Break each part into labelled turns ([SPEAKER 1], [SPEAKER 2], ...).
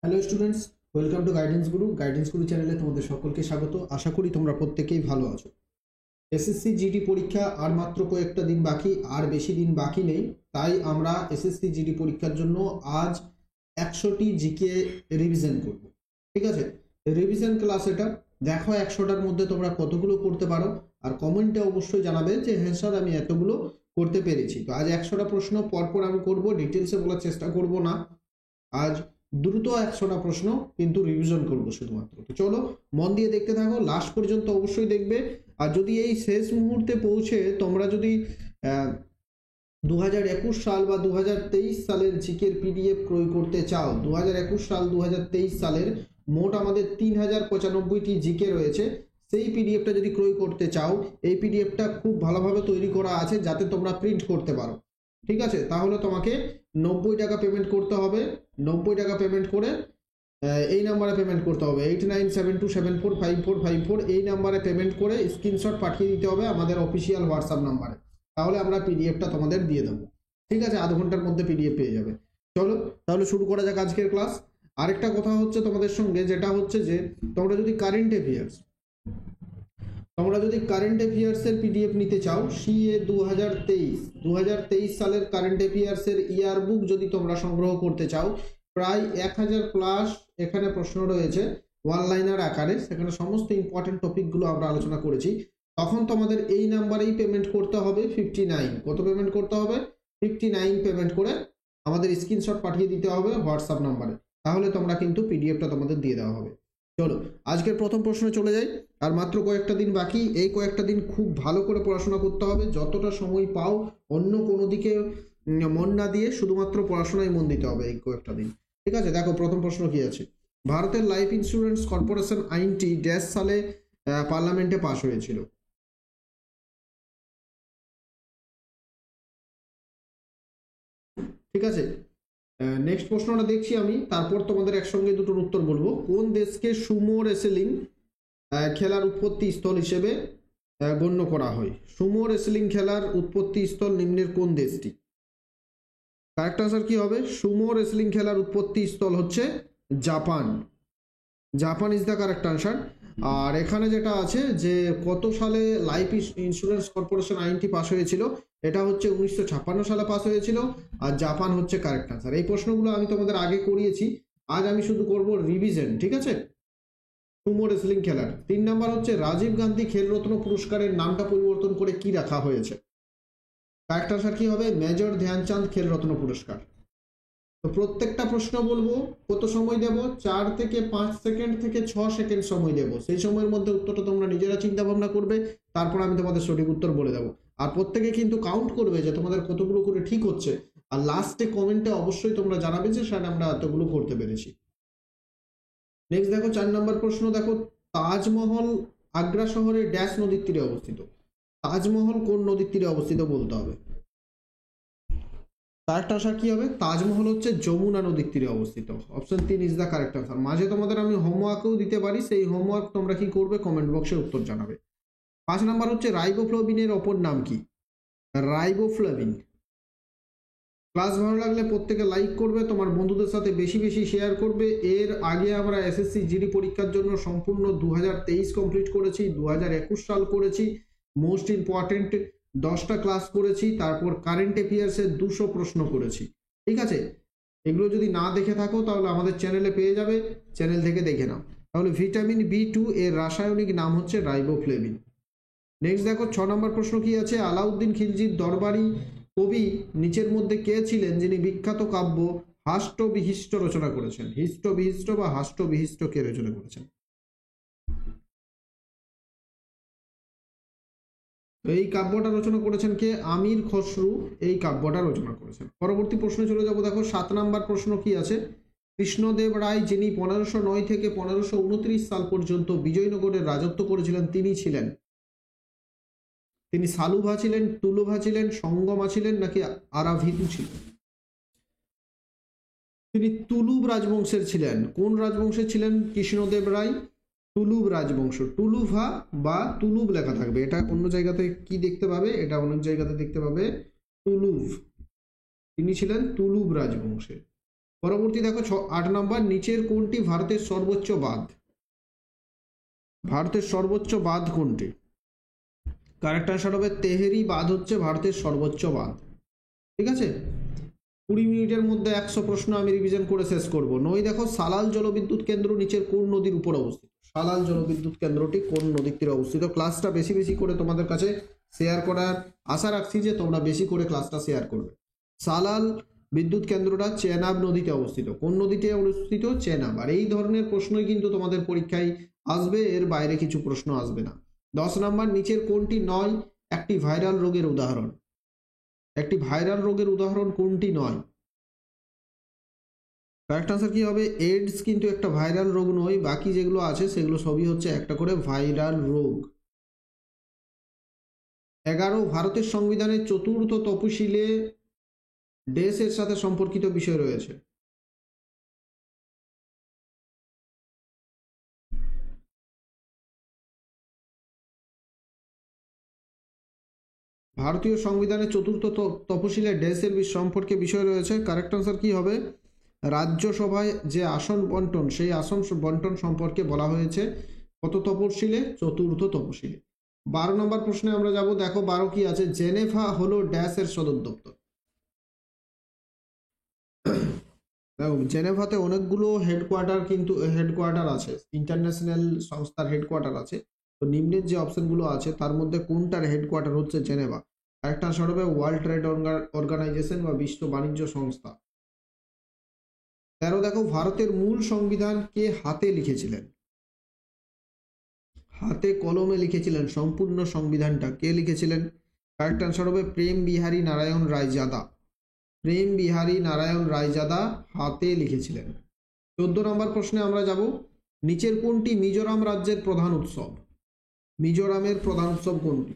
[SPEAKER 1] Hello students, welcome to guidance গুরু চ্যানেলে তোমাদের সকলকে স্বাগত। আশা করি তোমরা প্রত্যেকেই ভালো আছো। এসএসসি জিডি পরীক্ষা আর মাত্র কয়েকটা দিন বাকি, আর বেশি দিন বাকি নেই। তাই আমরা এসএসসি জিডি পরীক্ষার জন্য আজ 100টি জিকে রিভিশন করব। ঠিক আছে, রিভিশন ক্লাস এটা। দেখো 100টার মধ্যে তোমরা কতগুলো করতে পারো, আর কমেন্টে অবশ্যই জানাবে যে হ্যাঁ স্যার আমি এতগুলো করতে পেরেছি। তো আজ 100টা প্রশ্ন পরপর আমি করব, ডিটেলসে বলার চেষ্টা করব না। আজ দ্রুত 100টা প্রশ্ন কিন্তু রিভিশন করবো শুধুমাত্র। তো চলো মন দিয়ে দেখতে থাকো, লাস্ট পর্যন্ত অবশ্যই দেখবে। আর যদি এই শেষ মুহূর্তে পৌঁছে তোমরা যদি 2021 সাল বা 2023 সালের জিকের পিডিএফ ক্রয় করতে চাও, 2021 সাল 2023 সালের মোট আমাদের 3095টি জিকে রয়েছে, সেই পিডিএফটা যদি ক্রয় করতে চাও, এই পিডিএফটা খুব ভালোভাবে তৈরি করা আছে যাতে তোমরা প্রিন্ট করতে পারো। ঠিক আছে, তাহলে তোমাকে 90 টাকা পেমেন্ট করতে হবে। 90 টাকা পেমেন্ট করে এই নাম্বারে পেমেন্ট করতে হবে, 8972745454, এই নাম্বারে পেমেন্ট করে স্ক্রিনশট পাঠিয়ে দিতে হবে আমাদের অফিসিয়াল হোয়াটসঅ্যাপ নাম্বারে। তাহলে আমরা পিডিএফটা তোমাদের দিয়ে দেবো। ঠিক আছে, আধ ঘন্টার মধ্যে পিডিএফ পেয়ে যাবে। চলো তাহলে শুরু করা যাক আজকের ক্লাস। আরেকটা কথা হচ্ছে তোমাদের সঙ্গে, যেটা হচ্ছে যে তোমরা যদি কারেন্ট অ্যাফেয়ার্সের পিডিএফ নিতে চাও, সিএ 2023 সালের কারেন্ট অ্যাফেয়ার্সের ইয়ার বুক যদি তোমরা সংগ্রহ করতে চাও, প্রায় 1000 প্লাস এখানে প্রশ্ন রয়েছে ওয়ান লাইনার আকারে, সেখানে সমস্ত ইম্পর্টেন্ট টপিকগুলো আমরা আলোচনা করেছি। তখন তোমাদের এই নাম্বারেই পেমেন্ট করতে হবে 59। কত পেমেন্ট করতে হবে? 59 পেমেন্ট করে আমাদের স্ক্রিনশট পাঠিয়ে দিতে হবে হোয়াটসঅ্যাপ নাম্বারে। তাহলে তোমরা কিন্তু পিডিএফটা তোমাদের দিয়ে দেওয়া হবে। চলো আজকের প্রথম প্রশ্নে চলে যাই। আর মাত্র কয়েকটা দিন বাকি, এই কয়েকটা দিন খুব ভালো করে পড়াশোনা করতে হবে। যতটা সময় পাও অন্য কোনো দিকে মন না দিয়ে শুধুমাত্র পড়াশোনায় মন দিতে হবে এই কয়েকটা দিন। ঠিক আছে, দেখো প্রথম প্রশ্ন কি আছে। ভারতের লাইফ ইন্স্যুরেন্স কর্পোরেশন আইনটি ড্যাশ সালে পার্লামেন্টে পাশ হয়েছিল? ঠিক আছে, নেক্সট প্রশ্নটা দেখছি আমি, তারপর তোমাদের একসঙ্গে দুটোর উত্তর বলবো। কোন দেশকে সুমো রেসলিং খেলার উৎপত্তি স্থল হিসেবে গণ্য করা হয়? সুমো রেসলিং খেলার উৎপত্তি স্থল নিম্নের কোন দেশটি? কারেক্ট আনসার কি হবে? সুমো রেসলিং খেলার উৎপত্তি স্থল হচ্ছে Japan. Japan is the correct answer. আর এখানে যেটা আছে যে কত সালে লাইফ ইন্স্যুরেন্স কর্পোরেশন আইনটি পাস হয়েছিল, এটা হচ্ছে 1956 সালে পাস হয়েছিল। আর জাপান হচ্ছে কারেক্ট আনসার। এই প্রশ্নগুলো আমি তোমাদের আগে করিয়েছি, আজ আমি শুধু করব রিভিশন। ঠিক আছে, সুমো রেসলিং খেলার 3 নাম্বার হচ্ছে রাজীব গান্ধী খেলরত্ন পুরস্কারের নামটা পরিবর্তন করে কি রাখা হয়েছে? কারেক্ট আনসার কি হবে? মেজর ধ্যানচাঁদ খেলরত্ন পুরস্কার। তো প্রত্যেকটা প্রশ্ন বলবো, কত সময় দেব? 4 থেকে 5 সেকেন্ড থেকে 6 সেকেন্ড সময় দেব। সেই সময়ের মধ্যে উত্তরটা তোমরা নিজেরা চিন্তা ভাবনা করবে, তারপর আমি তোমাদের সঠিক উত্তর বলে দেবো। আর প্রত্যেকে কিন্তু কাউন্ট করবে যে তোমাদের কতগুলো করে ঠিক হচ্ছে। আর লাস্টে কমেন্টে অবশ্যই তোমরা জানাবে যে স্যার আমরা এতগুলো করতে পেরেছি। নেক্সট দেখো 4 নম্বর প্রশ্ন। দেখো, তাজমহল আগ্রা শহরের ড্যাশ নদীর তীরে অবস্থিত? তাজমহল কোন নদীর তীরে অবস্থিত বলতে হবে। কারেক্ট আনসার কি হবে? তাজমহল হচ্ছে যমুনা নদীর তীরে অবস্থিত। Option 3 is the correct answer. মাঝে তোমাদের আমি হোমওয়ার্কও দিতে পারি, সেই হোমওয়ার্ক তোমরা কি করবে কমেন্ট বক্সে উত্তর জানাবে। 5 নাম্বার হচ্ছে রাইবোফ্লাভিনের অপর নাম কি? রাইবোফ্লাভিন। ক্লাস ভালো লাগলে প্রত্যেকে লাইক করবে, তোমার বন্ধুদের সাথে বেশি বেশি শেয়ার করবে। এর আগে আমরা এসএসসি জিডি পরীক্ষার জন্য সম্পূর্ণ 2023 কমপ্লিট করেছি, 2021 সাল করেছি, মোস্ট ইম্পর্টেন্ট 10টা ক্লাস করেছি, তারপর কারেন্ট অ্যাফেয়ার্সের 200 প্রশ্ন করেছি। ঠিক আছে, এগুলো যদি না দেখে থাকো তাহলে আমাদের চ্যানেলে পেয়ে যাবে, চ্যানেল থেকে দেখে নাও। তাহলে ভিটামিন B2 এর রাসায়নিক নাম হচ্ছে রাইবোফ্লেভিন। নেক্সট দেখো 6 নম্বর প্রশ্ন কি আছে। আলাউদ্দিন খিলজির দরবারি কবি নিচের মধ্যে কে ছিলেন যিনি বিখ্যাত কাব্য হাষ্ট বিহিষ্ট রচনা করেছেন? হিষ্ট বিহিষ্ট বা হাষ্ট বিহিষ্ট কে রচনা করেছেন? এই কাব্যটা রচনা করেছেন কে? আমির খসরু এই কাব্যটা রচনা করেছেন। পরবর্তী প্রশ্নে চলে যাব। দেখো 7 নাম্বার প্রশ্ন কি আছে। কৃষ্ণদেব রায় যিনি 1509 থেকে 1529 সাল পর্যন্ত বিজয়নগরের রাজত্ব করেছিলেন তিনি ছিলেন? তিনি সালুভা ছিলেন, তুলুভা ছিলেন, সঙ্গমা ছিলেন, নাকি আরাভিতু ছিলেন? তিনি তুলুব রাজবংশের ছিলেন। কোন রাজবংশের ছিলেন কৃষ্ণদেব রায়? তুলুব রাজবংশ। টুলুভা বা তুলুব লেখা থাকবে, এটা অন্য জায়গাতে কি দেখতে পাবে? এটা অনেক জায়গাতে দেখতে পাবে তুলুভ। তিনি ছিলেন তুলুব রাজবংশের। পরবর্তী দেখো 8 নম্বর, নিচের কোনটি ভারতের সর্বোচ্চ বাঁধ? ভারতের সর্বোচ্চ বাঁধ কোনটি? কারেক্ট আনসার হবে তেহেরি বাঁধ হচ্ছে ভারতের সর্বোচ্চ বাঁধ। ঠিক আছে, 20 মিনিটের মধ্যে 100 প্রশ্ন আমি রিভিশন করে শেষ করব। নয় দেখো, সালাল জলবিদ্যুৎ কেন্দ্র নিচের কোন নদীর উপর অবস্থিত? সালাল জলবিদ্যুৎ কেন্দ্রটি কোন নদীর তীরে অবস্থিত? ক্লাসটা বেশি বেশি করে তোমাদের কাছে শেয়ার করার আশা রাখছি যে তোমরা বেশি করে ক্লাসটা শেয়ার করবে। সালাল বিদ্যুৎ কেন্দ্রটা চেনাব নদীতে অবস্থিত। কোন নদীতে অবস্থিত? চেনাব। আর এই ধরনের প্রশ্নই কিন্তু তোমাদের পরীক্ষায় আসবে, এর বাইরে কিছু প্রশ্ন আসবে না। 10 নম্বর, নিচের কোনটি নয় একটি ভাইরাল রোগের উদাহরণ? একটি ভাইরাল রোগের উদাহরণ কোনটি নয়? কারেক্ট আনসার কি হবে? এইডস কিন্তু একটা ভাইরাল রোগ নয়, বাকি যেগুলো আছে সেগুলো সবই হচ্ছে একটা করে ভাইরাল রোগ। 11, ভারতের সংবিধানের চতুর্থ তফসিলে দেশের সাথে সম্পর্কিত বিষয় রয়েছে। ভারতীয় সংবিধানের চতুর্থ তফসিলে দেশের সম্পর্কে বিষয় রয়েছে। কারেক্ট আনসার কি হবে? রাজ্যসভায় যে আসন বন্টন, সেই আসন বন্টন সম্পর্কে বলা হয়েছে কত তফসিলে? চতুর্থ তফসিলে। 12 নম্বর প্রশ্নে আমরা যাব। দেখো 12 কি আছে? জেনেভা হলো ড্যাশের সদর দপ্তর। দেখো জেনেভাতে অনেকগুলো হেডকোয়ার্টার আছে, ইন্টারন্যাশনাল সংস্থার হেডকোয়ার্টার আছে। তো নিম্নের যে অপশনগুলো আছে তার মধ্যে কোনটার হেডকোয়ার্টার হচ্ছে জেনেভা? একটা আনসার হবে ওয়ার্ল্ড ট্রেড অর্গানাইজেশন বা বিশ্ব বাণিজ্য সংস্থা। 13 দেখো, ভারতের মূল সংবিধান কে হাতে লিখেছিলেন? হাতে কলমে লিখেছিলেন সম্পূর্ণ সংবিধানটা কে লিখেছিলেন? কারেক্ট আনসার হবে প্রেম বিহারী নারায়ণ রায়জাদা। প্রেম বিহারী নারায়ণ রায়জাদা হাতে লিখেছিলেন। 14 নম্বর প্রশ্নে আমরা যাব। নিচের কোনটি মিজোরাম রাজ্যের প্রধান উৎসব? মিজোরামের প্রধান উৎসব কোনটি?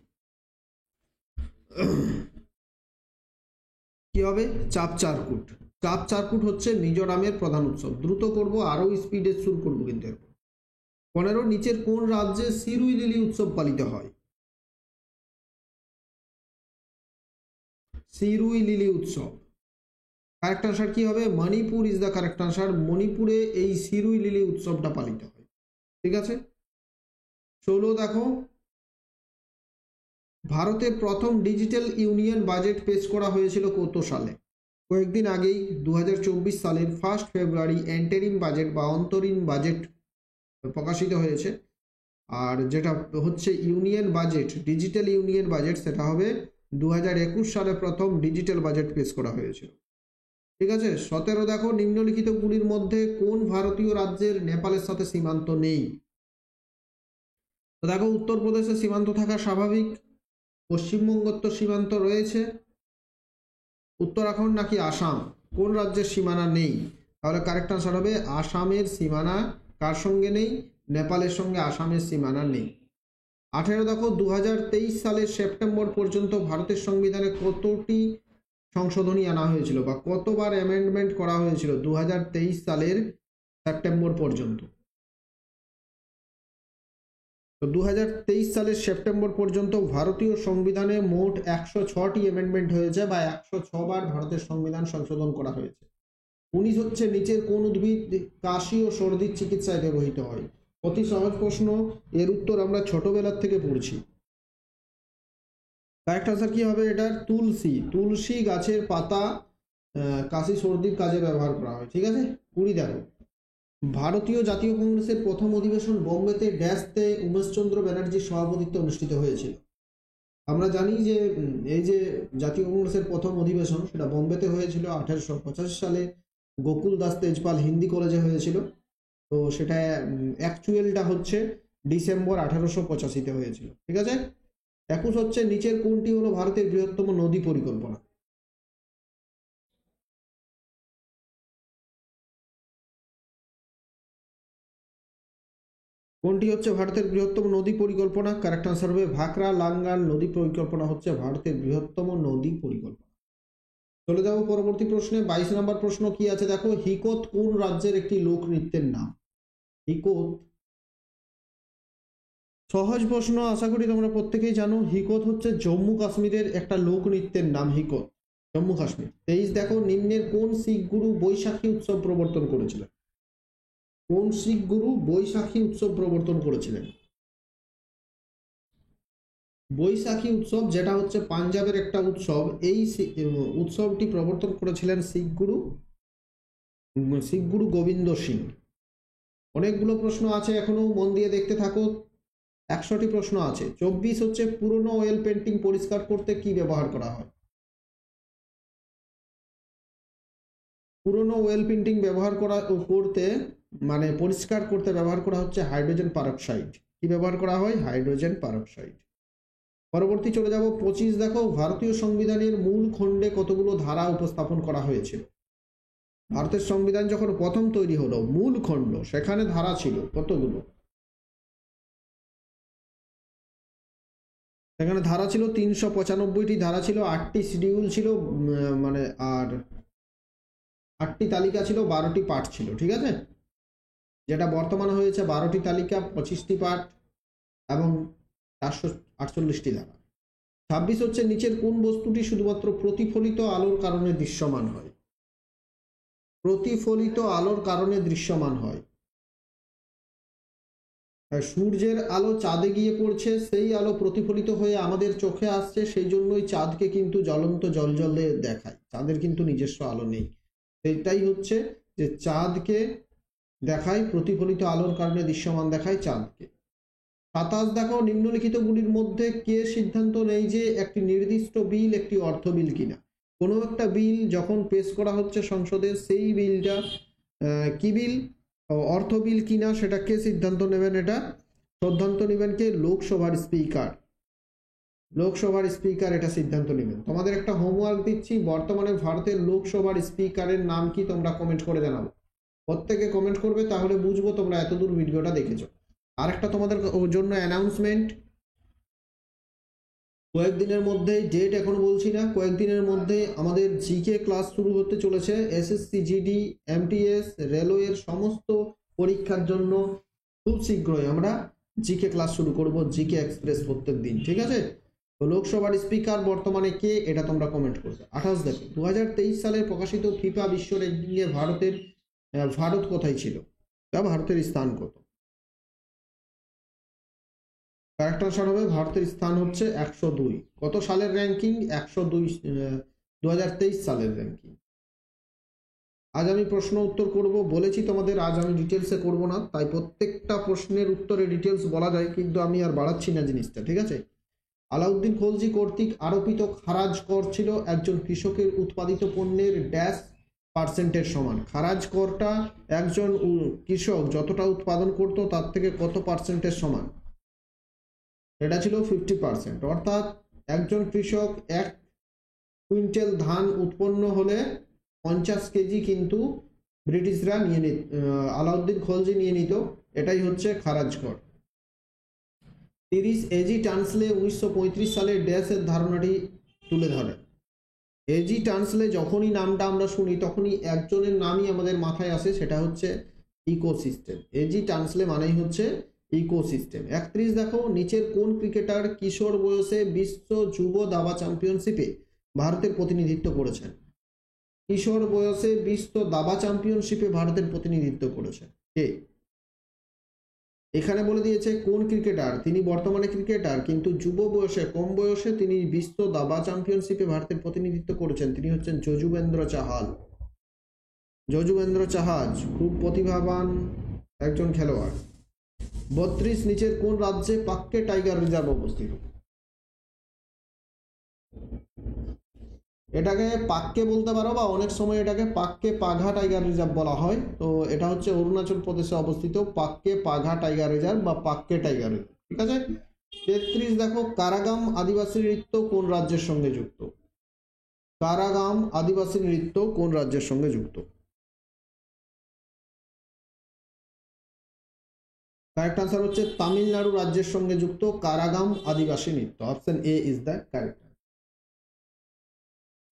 [SPEAKER 1] কি হবে? চাপচারকুট। চাপচারকুট হচ্ছে মিজোরামের প্রধান উৎসব। দ্রুত করব, আরো স্পিডে শুরু করবো কিন্তু এরপর। 15, নিচের কোন রাজ্যে সিরুই লিলি উৎসব পালিত হয়? সিরুই লিলি উৎসব। কারেক্ট আনসার কি হবে? Manipur is the correct answer. মণিপুরে এই সিরুই লিলি উৎসবটা পালিত হয়। ঠিক আছে। 16 দেখো, ভারতের প্রথম ডিজিটাল ইউনিয়ন বাজেট পেশ করা হয়েছিল কত সালে? কয়েকদিন আগেই 2024 সালের 1 ফেব্রুয়ারি এন্টারিম বাজেট বা অন্তরীণ বাজেট প্রকাশিত হয়েছে। আর যেটা হচ্ছে union budget, digital union budget, সেটা হবে 2021 সালে প্রথম ডিজিটাল বাজেট পেশ করা হয়েছিল। ঠিক আছে। 17 দেখো, নিম্নলিখিতগুলির মধ্যে কোন ভারতীয় রাজ্যের নেপালের সাথে সীমান্ত নেই? তো দেখো, উত্তরপ্রদেশের সীমান্ত থাকা স্বাভাবিক, পশ্চিমবঙ্গের তো সীমান্ত রয়েছে, উত্তরাখণ্ড নাকি আসাম, কোন রাজ্যের সীমানা নেই? তাহলে কারেক্ট আনসার হবে আসামের সীমানা কার সঙ্গে নেই? নেপালের সঙ্গে আসামের সীমানা নেই। 18 দেখো, 2023 সালের সেপ্টেম্বর পর্যন্ত ভারতের সংবিধানে কতটি সংশোধনী আনা হয়েছিল বা কতবার অ্যামেন্ডমেন্ট করা হয়েছিল 2023 সালের সেপ্টেম্বর পর্যন্ত? তো 2023 সালের সেপ্টেম্বর পর্যন্ত ভারতীয় সংবিধানে মোট 106টি অ্যামেন্ডমেন্ট হয়েছে বা 106 বার ভারতের সংবিধান সংশোধন করা হয়েছে। 19 হচ্ছে নিচের কোন উদ্ভিদ কাশি ও সর্দির চিকিৎসায় ব্যবহৃত হয়? অতি সহজ প্রশ্ন, এর উত্তর আমরা ছোটবেলার থেকে পড়ছি। কারেক্ট আনসার কি হবে এটার? তুলসী। তুলসী গাছের পাতা কাশি সর্দির কাজে ব্যবহার করা হয়। ঠিক আছে। 20 দেখো, ভারতীয় জাতীয় কংগ্রেসের প্রথম অধিবেশন বোম্বেতে ড্যাশতে উমেশচন্দ্র ব্যানার্জির সভাপতিত্বে অনুষ্ঠিত হয়েছিল। আমরা জানি যে এই যে জাতীয় কংগ্রেসের প্রথম অধিবেশন সেটা বোম্বেতে হয়েছিল 1885 সালে। গোকুল দাস তেজপাল হিন্দি কলেজে হয়েছিল। তো সেটা অ্যাকচুয়ালটা হচ্ছে ডিসেম্বর 1885-তে হয়েছিল। ঠিক আছে। 21 হচ্ছে নিচের কোনটি হলো ভারতের বৃহত্তম নদী পরিকল্পনা? কোনটি হচ্ছে ভারতের বৃহত্তম নদী পরিকল্পনা? কারেক্ট আনসার হবে ভাকরা লাঙ্গাল নদী পরিকল্পনা হচ্ছে ভারতের বৃহত্তম নদী পরিকল্পনা। চলে যাবো পরবর্তী প্রশ্নে। 22 নম্বর প্রশ্ন কি আছে দেখো, হিকোত কোন রাজ্যের একটি লোক নৃত্যের নাম? হিকোত, সহজ প্রশ্ন, আশা করি তোমরা প্রত্যেকেই জানো। হিকোত হচ্ছে জম্মু কাশ্মীরের একটা লোক নৃত্যের নাম হিকোত। জম্মু কাশ্মীর। 23 দেখো নিম্নের কোন শিখ গুরু বৈশাখী উৎসব প্রবর্তন করেছিলেন? কোন শিখ গুরু বৈশাখী উৎসব প্রবর্তন করেছিলেন? বৈশাখী উৎসব যেটা হচ্ছে পাঞ্জাবের একটা উৎসব, এই উৎসবটি প্রবর্তন করেছিলেন শিখ গুরু গোবিন্দ সিং। অনেকগুলো প্রশ্ন আছে, এখনো মন দিয়ে দেখতে থাকো। 100টি প্রশ্ন আছে। 24 হচ্ছে পুরনো অয়েল পেন্টিং পরিষ্কার করতে কি ব্যবহার করা হয়? পুরনো অয়েল পেন্টিং ব্যবহার করতে মানে পরিষ্কার করতে ব্যবহার করা হচ্ছে হাইড্রোজেন পারক্সাইড। কি ব্যবহার করা হয়? Hydrogen peroxide. পরবর্তী চলে যাব 25 দেখো ভারতীয় সংবিধানের মূল খণ্ডে কতগুলো ধারা উপস্থাপন করা হয়েছিল? ভারতের সংবিধান যখন প্রথম তৈরি হলো মূল খণ্ড সেখানে ধারা ছিল কতগুলো? সেখানে ধারা ছিল 395টি ধারা ছিল, 8টি শিডিউল ছিল, মানে আর 8টি তালিকা ছিল, 12টি পার্ট ছিল। ঠিক আছে, যেটা বর্তমানে হয়েছে 12টি তালিকা, 25টি পার্ট এবং 448টি ধারা। 26 হচ্ছে নিচের কোন বস্তুটি শুধুমাত্র প্রতিফলিত আলোর কারণে দৃশ্যমান হয়? প্রতিফলিত আলোর কারণে দৃশ্যমান হয়। সূর্যের আলো চাঁদে গিয়ে পড়ছে, সেই আলো প্রতিফলিত হয়ে আমাদের চোখে আসছে, সেই জন্যই চাঁদকে কিন্তু জ্বলন্ত জলজলে দেখায়। চাঁদের কিন্তু নিজস্ব আলো নেই, সেটাই হচ্ছে যে চাঁদকে দেখায়, প্রতিফলিত আলোর কারণে দৃশ্যমান দেখায় চাঁদকে। 27 দেখো নিম্নলিখিতগুলির মধ্যে কে সিদ্ধান্ত নেই যে একটি নির্দিষ্ট বিল একটি অর্থ বিল কিনা? কোনো একটা বিল যখন পেশ করা হচ্ছে সংসদে, সেই বিলটা কি বিল, অর্থ বিল কিনা, সেটা কে সিদ্ধান্ত নেবেন? এটা সিদ্ধান্ত নেবেন কে? লোকসভার স্পিকার। লোকসভার স্পিকার এটা সিদ্ধান্ত নেবেন। তোমাদের একটা হোমওয়ার্ক দিচ্ছি, বর্তমানে ভারতের লোকসভার স্পিকারের নাম কি তোমরা কমেন্ট করে জানাবো। প্রত্যেকে কমেন্ট করবে, তাহলে বুঝবো তোমরা এতদূর ভিডিওটা দেখেছো। আরেকটা তোমাদের জন্য অ্যানাউন্সমেন্ট, কয়েকদিনের মধ্যে, ডেট এখন বলছি না, কয়েকদিনের মধ্যে আমাদের জিকে ক্লাস শুরু হতে চলেছে। এসএসসি, জিডি, এমটিএস, রেলওয়ের সমস্ত পরীক্ষার জন্য খুব শীঘ্রই আমরা জিকে ক্লাস শুরু করব, জিকে এক্সপ্রেস প্রত্যেক দিন। ঠিক আছে, তো লোকসভার স্পিকার বর্তমানে কে এটা তোমরা কমেন্ট করবে। 28 দেখো 2023 সালে প্রকাশিত ফিফা বিশ্ব র্যাঙ্কিংয়ে ভারত কোথায় ছিল বা ভারতের স্থান কত? কারেক্ট আনসার হবে ভারতের স্থান হচ্ছে 102। কত সালের র্যাঙ্কিং? 102, 2023 সালের র্যাঙ্কিং। আজ আমি প্রশ্ন উত্তর করব, বলেছি তোমাদের আজ আমি ডিটেলসে করব না, তাই প্রত্যেকটা প্রশ্নের উত্তরে ডিটেলস বলা যায়, কিন্তু আমি আর বাড়াচ্ছি না জিনিসটা। ঠিক আছে, আলাউদ্দিন খলজি কর্তৃক আরোপিত খারাজ কর ছিল একজন কৃষকের উৎপাদিত পণ্যের ড্যাশ পার্সেন্টের সমান। খারাজ করটা একজন কৃষক যতটা উৎপাদন করত তার থেকে কত পার্সেন্টের সমান? এটা ছিল 50%। অর্থাৎ একজন কৃষক 1 কুইন্টাল ধান উৎপন্ন হলে 50 কেজি কিন্তু ব্রিটিশরা নিয়ে নিত, আলাউদ্দিন খলজি নিয়ে নিত। এটাই হচ্ছে খারাজ কর। 30 এজি টানসলে 1935 সালে ড্যাশের ধারণাটি তুলে ধরে। এজি টানসলে যখনই নামটা আমরা শুনি তখনই একজনের নামই আমাদের মাথায় আসে, সেটা হচ্ছে ইকোসিস্টেম। এজি টানসলে মানেই হচ্ছে ইকোসিস্টেম। 31 দেখো নিচের কোন ক্রিকেটার কিশোর বয়সে বিশ্ব যুব দাবা চ্যাম্পিয়নশিপে ভারতের প্রতিনিধিত্ব করেছেন? কিশোর বয়সে বিশ্ব দাবা চ্যাম্পিয়নশিপে ভারতের প্রতিনিধিত্ব করেছেন কে? এখানে বলে দিয়েছে কোন ক্রিকেটার, তিনি বর্তমানে ক্রিকেটার কিন্তু যুব বয়সে, কম বয়সে তিনি বিশ্ব দাবা চ্যাম্পিয়নশিপে ভারতের প্রতিনিধিত্ব করেছেন। তিনি হচ্ছেন যজুবেন্দ্র চাহাল। যজুবেন্দ্র চাহাল খুব প্রতিভাবান একজন খেলোয়াড়। 32 নিচের কোন রাজ্যে পাক্কে টাইগার রিজার্ভ অবস্থিত? এটাকে পাক্কে বলতে পারো বা অনেক সময় এটাকে পাক্কে পাঘা টাইগার রিজার্ভ বলা হয়। তো এটা হচ্ছে অরুণাচল প্রদেশে অবস্থিত পাক্কে পাঘা টাইগার রিজার্ভ বা পাক্কে টাইগার রিজার্ভ। ঠিক আছে, 33 দেখো কারাগাম আদিবাসী নৃত্য কোন রাজ্যের সঙ্গে যুক্ত? কারাগাম আদিবাসী নৃত্য কোন রাজ্যের সঙ্গে যুক্ত? কারেক্ট আনসার হচ্ছে তামিলনাড়ু রাজ্যের সঙ্গে যুক্ত কারাগাম আদিবাসী নৃত্য। Option A is the correct.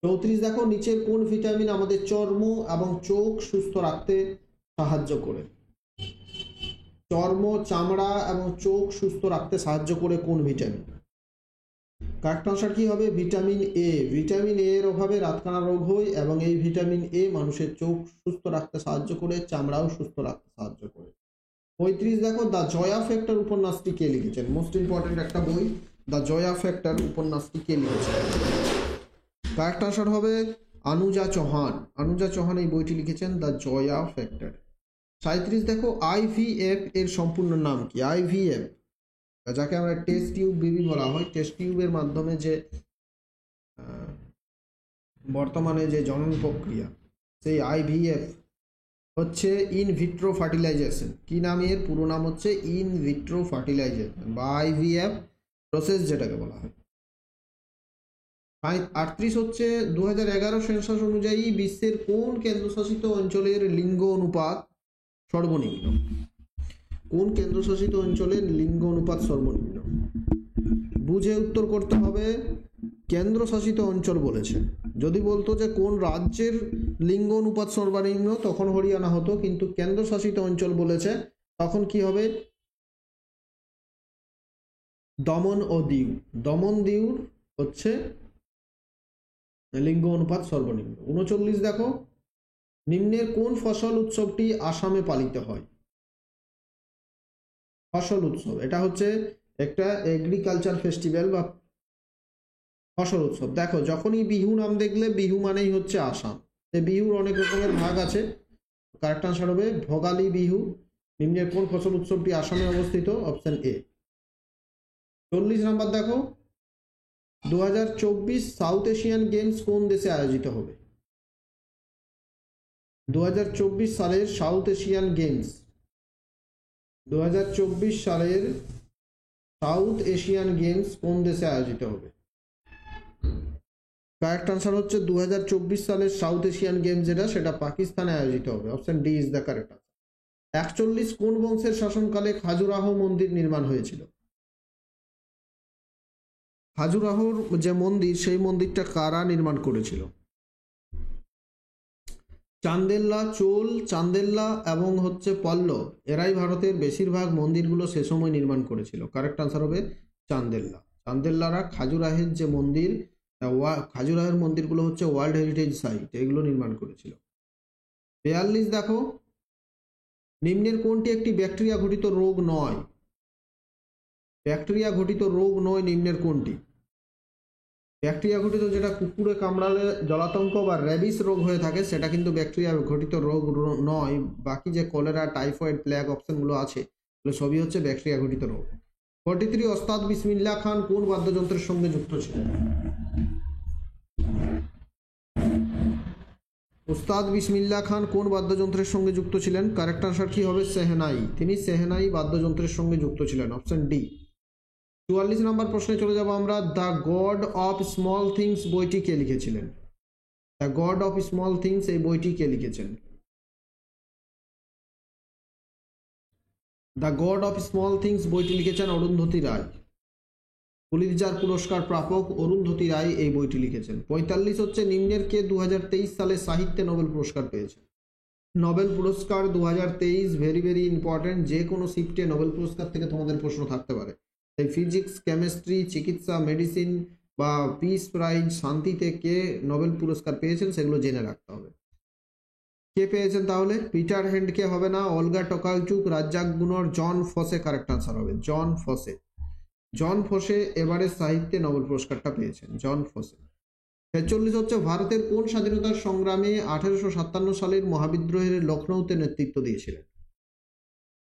[SPEAKER 1] 34 দেখো নিচের কোন ভিটামিন আমাদের চর্ম এবং চোখ সুস্থ রাখতে সাহায্য করে? চর্ম, চামড়া এবং চোখ সুস্থ রাখতে সাহায্য করে কোন ভিটামিন? কারেক্ট আনসার কি হবে? Vitamin A. ভিটামিন এ এর অভাবে রাতকানা রোগ হয় এবং এই ভিটামিন এ মানুষের চোখ সুস্থ রাখতে সাহায্য করে, চামড়াও সুস্থ রাখতে সাহায্য করে। 35 দেখো, দ্য জয়া ফ্যাক্টর উপন্যাসটি কে লিখেছেন? মোস্ট ইম্পর্টেন্ট একটা বই, দ্য জয়া ফ্যাক্টর উপন্যাসটি কে লিখেছেন? কারেক্ট আনসার হবে অনুজা চৌহান। অনুজা চৌহান এই বইটি লিখেছেন, দ্য জয়া ফ্যাক্টর। 37 দেখো, আইভিএফ এর সম্পূর্ণ নাম কি? আইভিএফ, যাকে আমরা টেস্ট টিউব বেবি বলা হয়, টেস্ট টিউবের মাধ্যমে যে বর্তমানে যে জনন প্রক্রিয়া, সেই আইভিএফ হচ্ছে ইন ভিট্রো ফার্টিলাইজেশন। কি নাম এর পুরো নাম? হচ্ছে ইন ভিট্রো ফার্টিলাইজেশন বা আইভিএফ প্রসেস যেটাকে বলা হয়। 38 হচ্ছে 2011 সেন্সাস অনুযায়ী বিশ্বের কোন কেন্দ্রশাসিত অঞ্চলের লিঙ্গ অনুপাত সর্বনিম্ন? কোন কেন্দ্রশাসিত অঞ্চলের লিঙ্গ অনুপাত সর্বনিম্ন? বুঝে উত্তর করতে হবে। কেন্দ্রশাসিত অঞ্চল বলেছে, যদি বলতো যে কোন রাজ্যের লিঙ্গ অনুপাত সর্বনিম্ন তখন হরিয়ানা হতো, কিন্তু কেন্দ্রশাসিত অঞ্চল বলেছে তখন কি হবে? দমন ও দিউ। দমন দিউর হচ্ছে লিঙ্গ অনুপাত সর্বনিম্ন। 39 দেখো, নিম্নের কোন ফসল উৎসবটি আসামে পালিত হয়? ফসল উৎসব, এটা হচ্ছে একটা এগ্রিকালচার ফেস্টিভ্যাল বা ফসল উৎসব। দেখো, যখনই বিহু নাম দেখলে বিহু মানেই হচ্ছে আসাম। এই বিহুর অনেক রকমের ভাগ আছে। কারেক্ট আনসার হবে ভোগালী বিহু। নিম্নের কোন ফসল উৎসবটি আসামে অবস্থিত? Option A. 40 নাম্বার দেখো, 2024 সাউথ এশিয়ান গেমস কোন দেশে আয়োজিত হবে? 2024 সালের সাউথ এশিয়ান গেমস, 2024 সালের সাউথ এশিয়ান গেমস কোন দেশে আয়োজিত হবে? কারেক্ট আনসার হচ্ছে 2024 সালের সাউথ এশিয়ান গেমস যেটা, সেটা পাকিস্তানে আয়োজিত হবে। Option D is the correct answer. 41 কোন বংশের শাসনকালে খাজুরাহ মন্দির নির্মাণ হয়েছিল? খাজুরাহর যে মন্দির, সেই মন্দিরটা কারা নির্মাণ করেছিল? চান্দেল্লা, চোল, চান্দেল্লা এবং হচ্ছে পল্লব, এরাই ভারতের বেশিরভাগ মন্দিরগুলো সে সময় নির্মাণ করেছিল। কারেক্ট আনসার হবে চান্দেল্লা। চান্দেল্লারা খাজুরাহের যে মন্দির, খাজুরাহের মন্দিরগুলো হচ্ছে ওয়ার্ল্ড হেরিটেজ সাইট, এগুলো নির্মাণ করেছিল। 42 দেখো, নিম্নের কোনটি একটি ব্যাকটেরিয়া ঘটিত রোগ নয়? ব্যাকটেরিয়া ঘটিত রোগ নয় নিম্নের কোনটি? ব্যাকটেরিয়া ঘটিত যেটা কুকুরে কামড়ালে জলাতঙ্ক বা র্যাবিস রোগ হয়ে থাকে, সেটা কিন্তু ব্যাকটেরিয়া ঘটিত রোগ নয়। বাকি যে কলেরা, টাইফয়েড, প্লেগ অপশনগুলো আছে, এগুলো সবই হচ্ছে ব্যাকটেরিয়া ঘটিত রোগ। 43 ওস্তাদ বিসমিল্লাহ খান কোন বাদ্যযন্ত্রের সঙ্গে যুক্ত ছিলেন? ওস্তাদ বিসমিল্লাহ খান কোন বাদ্যযন্ত্রের সঙ্গে যুক্ত ছিলেন? কারেক্ট আনসার কি হবে? সেহনাই। তিনি সেহনাই বাদ্যযন্ত্রের সঙ্গে যুক্ত ছিলেন। Option D. 44 নম্বর প্রশ্নে চলে যাব আমরা। The god of small things বইটি কে লিখেছিলেন? The god of small things এই বইটি কে লিখেছেন? The god of small things বইটি লিখেছেন অরুন্ধতী রায়। পুলিৎজার পুরস্কার প্রাপক অরুন্ধতী রায় এই বইটি লিখেছেন। 45 হচ্ছে নিম্নের কে 2023 সালে সাহিত্যে নোবেল পুরস্কার পেয়েছে? নোবেল পুরস্কার 2023 ভেরি ভেরি ইম্পর্টেন্ট। যে কোনো শিফটে নোবেল পুরস্কার থেকে তোমাদের প্রশ্ন থাকতে পারে। তাই ফিজিক্স, কেমিস্ট্রি, চিকিৎসা, মেডিসিন বা পিস প্রাইজ, শান্তিতে কে নোবেল পুরস্কার পেয়েছেন সেগুলো জেনে রাখতে হবে। কে পেয়েছেন তাহলে? পিটার হ্যান্ডকে হবে না, অলগা টোকালচুক, রাজ্জাক গুনর, জন ফসে কারেক্ট আনসার হবে। জন ফসে। জন ফসে এবারে সাহিত্যে নোবেল পুরস্কারটা পেয়েছেন, জন ফসে। 46 হচ্ছে ভারতের কোন স্বাধীনতার সংগ্রামে 1857 সালের মহাবিদ্রোহের লখনৌতে নেতৃত্ব দিয়েছিলেন?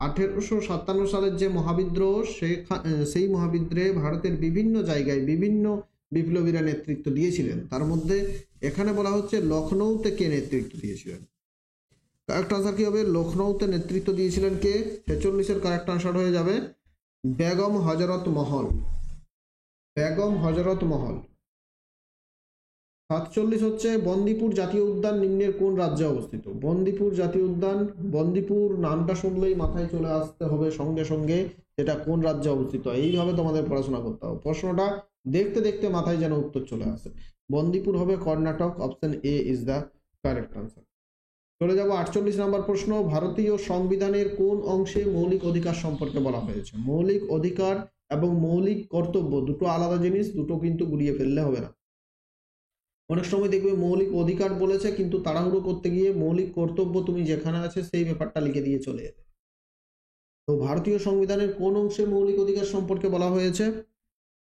[SPEAKER 1] 1857 সালের যে মহাবিদ্রোহ, সেই মহাবিদ্রোহে ভারতের বিভিন্ন জায়গায় বিভিন্ন বিপ্লবীরা নেতৃত্ব দিয়েছিলেন। তার মধ্যে এখানে বলা হচ্ছে লখনৌতে কে নেতৃত্ব দিয়েছিলেন? কারেক্ট আনসার কি হবে? লখনৌতে নেতৃত্ব দিয়েছিলেন কে? 46-এর কারেক্ট আনসার হয়ে যাবে বেগম হজরত মহল। বেগম হজরত মহল। 47 হচ্ছে বন্দিপুর জাতীয় উদ্যান নিম্নের কোন রাজ্যে অবস্থিত? বন্দিপুর জাতীয় উদ্যান, বন্দিপুর নামটা শুনলেই মাথায় চলে আসতে হবে সঙ্গে সঙ্গে এটা কোন রাজ্যে অবস্থিত। এইভাবে তোমাদের পড়াশোনা করতে হবে, প্রশ্নটা দেখতে দেখতে মাথায় যেন উত্তর চলে আসে। বন্দিপুর হবে Karnataka. Option A is the correct answer. চলে যাব 48 নম্বর প্রশ্ন। ভারতীয় সংবিধানের কোন অংশে মৌলিক অধিকার সম্পর্কে বলা হয়েছে? মৌলিক অধিকার এবং মৌলিক কর্তব্য দুটো আলাদা জিনিস, দুটো কিন্তু গুলিয়ে ফেললে হবে না। অনেক সময় দেখবে মৌলিক অধিকার বলেছে কিন্তু তাড়াহুড়ো করতে গিয়ে মৌলিক কর্তব্য তুমি যেখানে আছে সেই ব্যাপারটা লিখে দিয়ে চলে যেতে। তো ভারতীয় সংবিধানের কোন অংশে মৌলিক অধিকার সম্পর্কে বলা হয়েছে?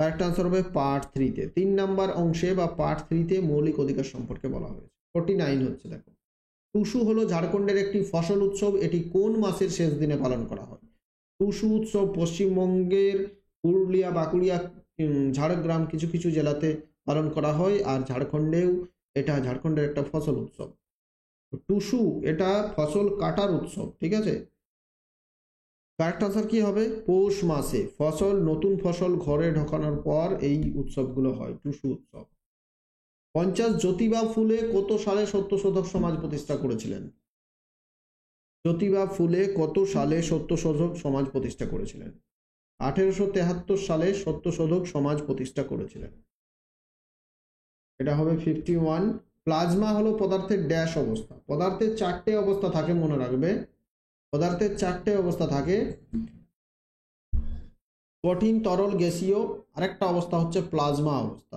[SPEAKER 1] কারেক্ট আনসার হবে পার্ট 3-তে। 3 নাম্বার অংশে বা পার্ট 3-তে মৌলিক অধিকার সম্পর্কে বলা হয়েছে। 49 হচ্ছে, দেখো টুসু হলো ঝাড়খণ্ডের একটি ফসল উৎসব, এটি কোন মাসের শেষ দিনে পালন করা হয়? টুসু উৎসব পশ্চিমবঙ্গের পুরুলিয়া, বাঁকুড়িয়া, ঝাড়গ্রাম কিছু কিছু জেলাতে পালন করা হয়, আর ঝাড়খণ্ডেও এটা ঝাড়খণ্ডের একটা ফসল উৎসব। টুসু এটা ফসল কাটার উৎসব, ঠিক আছে। কারেক্ট আনসার কি হবে? পৌষ মাসে ফসল, নতুন ফসল ঘরে ঢোকানোর পর এই উৎসবগুলো হয়, টুসু উৎসব। 50 জ্যোতিবা ফুলে কত সালে সত্যশোধক সমাজ প্রতিষ্ঠা করেছিলেন? জ্যোতিবা ফুলে কত সালে সত্যশোধক সমাজ প্রতিষ্ঠা করেছিলেন? 1873 সালে সত্যশোধক সমাজ প্রতিষ্ঠা করেছিলেন। এটা হবে 51। প্লাজমা হলো পদার্থের ড্যাশ অবস্থা। পদার্থের 4টে অবস্থা থাকে, মনে রাখবে পদার্থের 4টে অবস্থা থাকে, কঠিন, তরল, গ্যাসীয়, আরেকটা অবস্থা হচ্ছে প্লাজমা অবস্থা।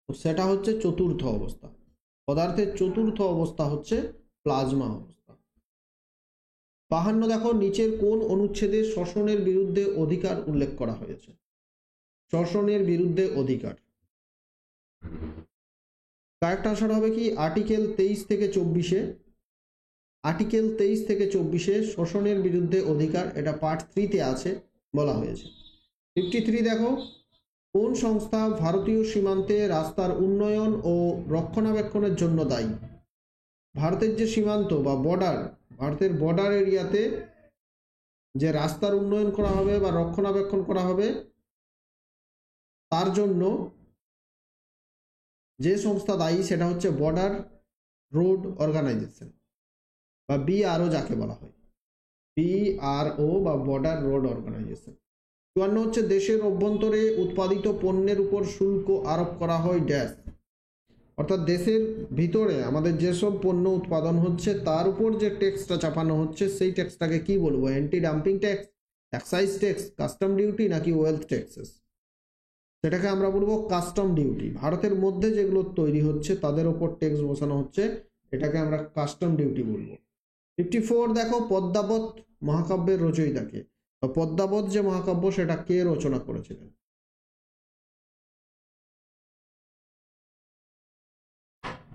[SPEAKER 1] তো সেটা হচ্ছে চতুর্থ অবস্থা। পদার্থের চতুর্থ অবস্থা হচ্ছে প্লাজমা অবস্থা। 52 দেখো নিচের কোন অনুচ্ছেদে শোষণের বিরুদ্ধে অধিকার উল্লেখ করা হয়েছে? শোষণের বিরুদ্ধে অধিকার। কারেক্ট আনসার হবে কি আর্টিকেল 23 থেকে 24-এ। আর্টিকেল 23 থেকে 24-এ শোষণের বিরুদ্ধে অধিকার, এটা পার্ট 3-তে আছে, বলা হয়েছে। 53 দেখো কোন সংস্থা ভারতীয় সীমান্তে রাস্তার উন্নয়ন ও রক্ষণাবেক্ষণের জন্য দায়ী? ভারতের যে সীমান্ত বা বর্ডার, ভারতের বর্ডার এরিয়াতে যে রাস্তার উন্নয়ন করা হবে বা রক্ষণাবেক্ষণ করা হবে, তার জন্য যে সংস্থা দায়ী সেটা হচ্ছে বর্ডার রোড অর্গানাইজেশন বা BRO যাকে বলা হয়, BRO বা বর্ডার রোড অর্গানাইজেশন। 54 হচ্ছে দেশের অভ্যন্তরে উৎপাদিত পণ্যের উপর শুল্ক আরোপ করা হয় ড্যাশ। অর্থাৎ দেশের ভিতরে আমাদের যেসব পণ্য উৎপাদন হচ্ছে তার উপর যে ট্যাক্সটা চাপানো হচ্ছে সেই ট্যাক্সটাকে কি বলবো? Anti dumping tax, excise tax, custom duty নাকি ওয়েলথ ট্যাক্সেস? সেটাকে আমরা বলবো কাস্টম ডিউটি। ভারতের মধ্যে যেগুলো তৈরি হচ্ছে তাদের ওপর ট্যাক্স বসানো হচ্ছে, এটাকে আমরা কাস্টম ডিউটি বলবো। 54 দেখো পদ্মাবত মহাকাব্যের রচয়িতাকে, পদ্মাবত যে মহাকাব্য সেটা কে রচনা করেছিলেন?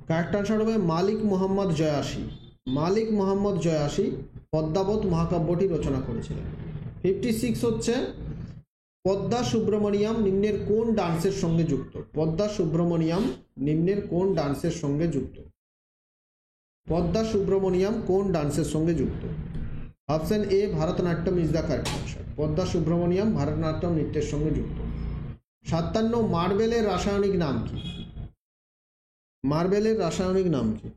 [SPEAKER 1] কারেক্ট আনসার হবে মালিক মোহাম্মদ জয়াসি। মালিক মোহাম্মদ জয়াসি পদ্মাবত মহাকাব্যটি রচনা করেছিলেন। 56 হচ্ছে পদ্মা সুব্রমণিয়াম নিম্নের কোন ডান্সের সঙ্গে যুক্ত? পদ্মা সুব্রমণিয়াম নিম্নের কোন ডান্সের সঙ্গে যুক্ত? পদ্মা সুব্রমণিয়াম কোন ডান্সের সঙ্গে যুক্ত? Option A Bharatanatyam is the correct answer. Padma Subramaniam Bharatanatyam নৃত্যের সঙ্গে যুক্ত। 57 মার্বেলের রাসায়নিক নাম কি? মার্বেলের রাসায়নিক নাম কি?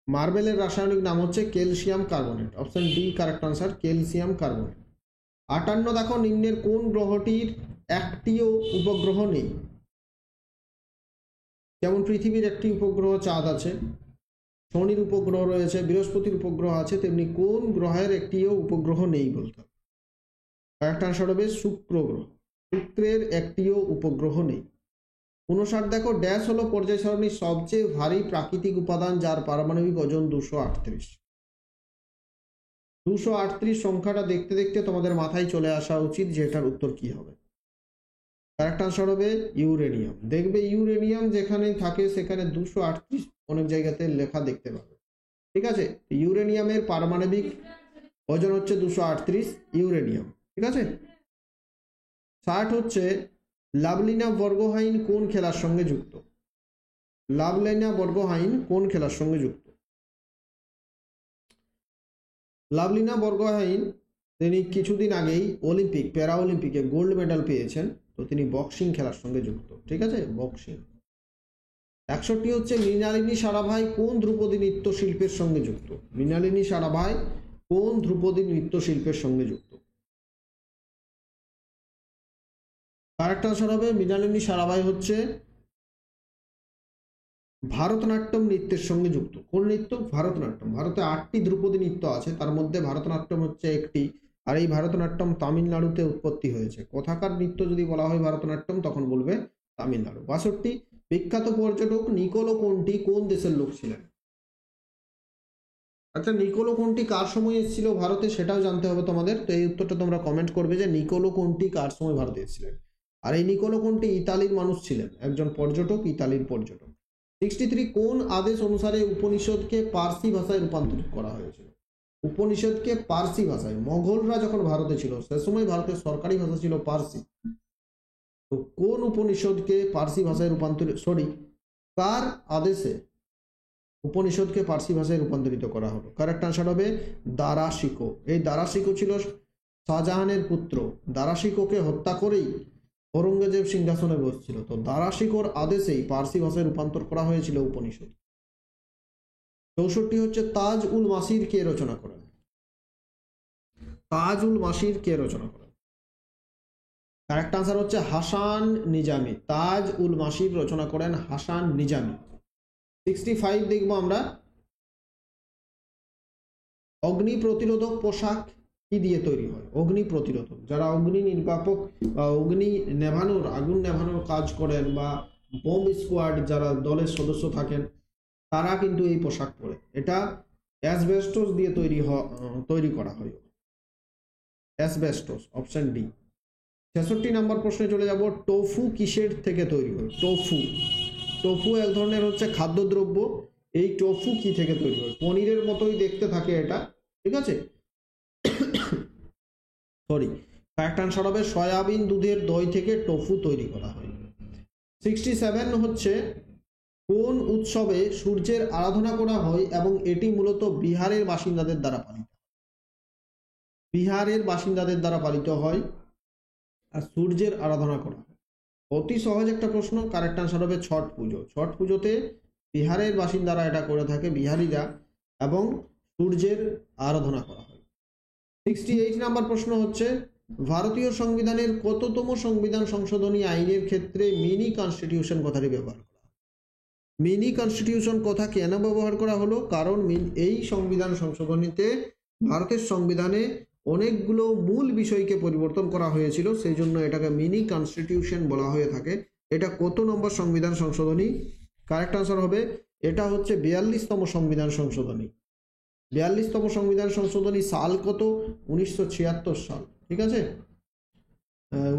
[SPEAKER 1] মার্বেলের রাসায়নিক নাম হচ্ছে calcium carbonate. Option D correct answer, calcium carbonate. 58 দেখো নিম্নের কোন গ্রহটির একটিও উপগ্রহ নেই? যেমন পৃথিবীর একটি উপগ্রহ চাঁদ আছে, শনির উপগ্রহ রয়েছে, বৃহস্পতির উপগ্রহ আছে, তেমনি কোন গ্রহের একটিও উপগ্রহ নেই বলতে হবে? কারেক্ট আনসার হবে শুক্র গ্রহ। শুক্রের একটিও উপগ্রহ নেই। 59 দেখো ড্যাশ হলো পর্যায় সারণীর সবচেয়ে ভারী প্রাকৃতিক উপাদান যার পারমাণবিক ওজন 238। 238 সংখ্যাটা দেখতে দেখতে তোমাদের মাথায় চলে আসা উচিত যে এটার উত্তর কি হবে। কারেক্ট আনসার হবে ইউরেনিয়াম। দেখবে ইউরেনিয়াম যেখানে থাকে সেখানে 238 অনেক জায়গাতে লেখা দেখতে পাবে, ঠিক আছে। ইউরেনিয়ামের পারমাণবিক ওজন হচ্ছে 238 ইউরেনিয়াম, ঠিক আছে। 60 হচ্ছে লাভলিনা বর্গহাইন কোন খেলার সঙ্গে যুক্ত? লাভলিনা বর্গহাইন কোন খেলার সঙ্গে যুক্ত? লাভলিনা বর্গহাইন তিনি কিছুদিন আগেই অলিম্পিক, প্যারা অলিম্পিকে গোল্ড মেডাল পেয়েছেন, তো তিনি বক্সিং খেলার সঙ্গে যুক্ত, ঠিক আছে, বক্সিং। 61 হচ্ছে মৃণালিনী সারাভাই কোন ধ্রুপদী নৃত্য শিল্পের সঙ্গে যুক্ত? মৃণালিনী সারাভাই কোন ধ্রুপদী নৃত্য শিল্পের সঙ্গে যুক্ত? কারেক্ট আনসার হবে মৃণালিনী সারাভাই হচ্ছে ভারতনাট্যম নৃত্যের সঙ্গে যুক্ত। কোন নৃত্য? ভারতনাট্যম। ভারতে 8টি ধ্রুপদী নৃত্য আছে, তার মধ্যে ভারতনাট্যম হচ্ছে একটি, আর এই ভারতনাট্যম তামিলনাড়ুতে উৎপত্তি হয়েছে। কোথাকার নৃত্য যদি বলা হয় ভারতনাট্যম, তখন বলবে তামিলনাড়ু। 62, বিখ্যাত পর্যটক নিকোলো কোন্টি কোন দেশের লোক ছিলেন? আচ্ছা, নিকোলো কোন্টি কার সময় এসেছিল ভারতে সেটাও জানতে হবে তোমাদের। তো এই উত্তরটা তোমরা কমেন্ট করবে যে নিকোলো কোন্টি কার সময় ভারতে এসেছিলেন। আর এই নিকোলো কোন্টি ইতালির মানুষ ছিলেন, একজন পর্যটক, ইতালির পর্যটক। 63, কোন আদেশ অনুসারে উপনিষদকে পার্সি ভাষায় রূপান্তরিত করা হয়েছিল? উপনিষদকে পার্সি ভাষায়, মোগলরা যখন ভারতে ছিল সে সময় ভারতের সরকারি ভাষা ছিল পার্সি। তো কোন উপনিষদকে পার্সি ভাষায় কার আদেশে উপনিষদকে পার্সি ভাষায় রূপান্তরিত করা হলো? কারেক্ট আনসার হবে দারাশিকো। এই দারাশিকো ছিল শাহজাহানের পুত্র। দারাশিকোকে হত্যা করেই ঔরঙ্গজেব সিংহাসনে বসছিল। তো দারাশিকোর আদেশেই পার্সি ভাষায় রূপান্তর করা হয়েছিল উপনিষদ। 64 হচ্ছে তাজ উল মাসির কে রচনা করেন? তাজ উল মাসির কে রচনা করেন? কারেক্ট আনসার হচ্ছে হাসান নিজামি। তাজ উল মাসির রচনা করেন হাসান নিজামি। 65 দেখবো আমরা, অগ্নি প্রতিরোধক পোশাক কি দিয়ে তৈরি হয়? অগ্নি প্রতিরোধক, যারা অগ্নি নির্বাপক বা অগ্নি নেভানোর, আগুন নেভানোর কাজ করেন বা বোম স্কোয়াড যারা দলের সদস্য থাকেন, তারা কিন্তু এই পোশাক পরে। এটা অ্যাসবেস্টস দিয়ে তৈরি করা হয়। Asbestos, option D. 66 নম্বর প্রশ্নে চলে যাব, টোফু কিসের থেকে তৈরি হয়? টোফু এক ধরনের হচ্ছে খাদ্যদ্রব্য। এই টোফু কি থেকে তৈরি হয়? পনিরের মতোই দেখতে থাকে এটা, ঠিক আছে। সরি, কারেক্ট আনসার হবে সয়াবিন দুধের দই থেকে টোফু তৈরি করা হয়। 67 হচ্ছে, কোন উৎসবে সূর্যের আরাধনা করা হয় এবং এটি মূলত বিহারের বাসিন্দাদের দ্বারা পালিত? বিহারের বাসিন্দাদের দ্বারা পালিত হয় আর সূর্যের আরাধনা করা হয়। অতি সহজ একটা প্রশ্ন, কারেক্ট আনসার হবে ছট পুজো। ছট পুজোতে বিহারের বাসিন্দারা এটা করে থাকে, বিহারিরা, এবং সূর্যের আরাধনা করা হয়। 68 নাম্বার প্রশ্ন হচ্ছে, ভারতীয় সংবিধানের কততম সংবিধান সংশোধনী আইনের ক্ষেত্রে মিনি কনস্টিটিউশন কথাটি ব্যবহার করা? মিনি কনস্টিটিউশন কথা কেন ব্যবহার করা হলো? কারণ এই সংবিধান সংশোধনীতে ভারতের সংবিধানে অনেকগুলো মূল বিষয়কে পরিবর্তন করা হয়েছিল, সেই জন্য এটাকে মিনি কনস্টিটিউশন বলা হয়ে থাকে। এটা কত নম্বর সংবিধান সংশোধনী? কারেক্ট আনসার হবে, এটা হচ্ছে 42তম সংবিধান সংশোধনী। 42তম সংবিধান সংশোধনী সাল কত? 1976 সাল, ঠিক আছে।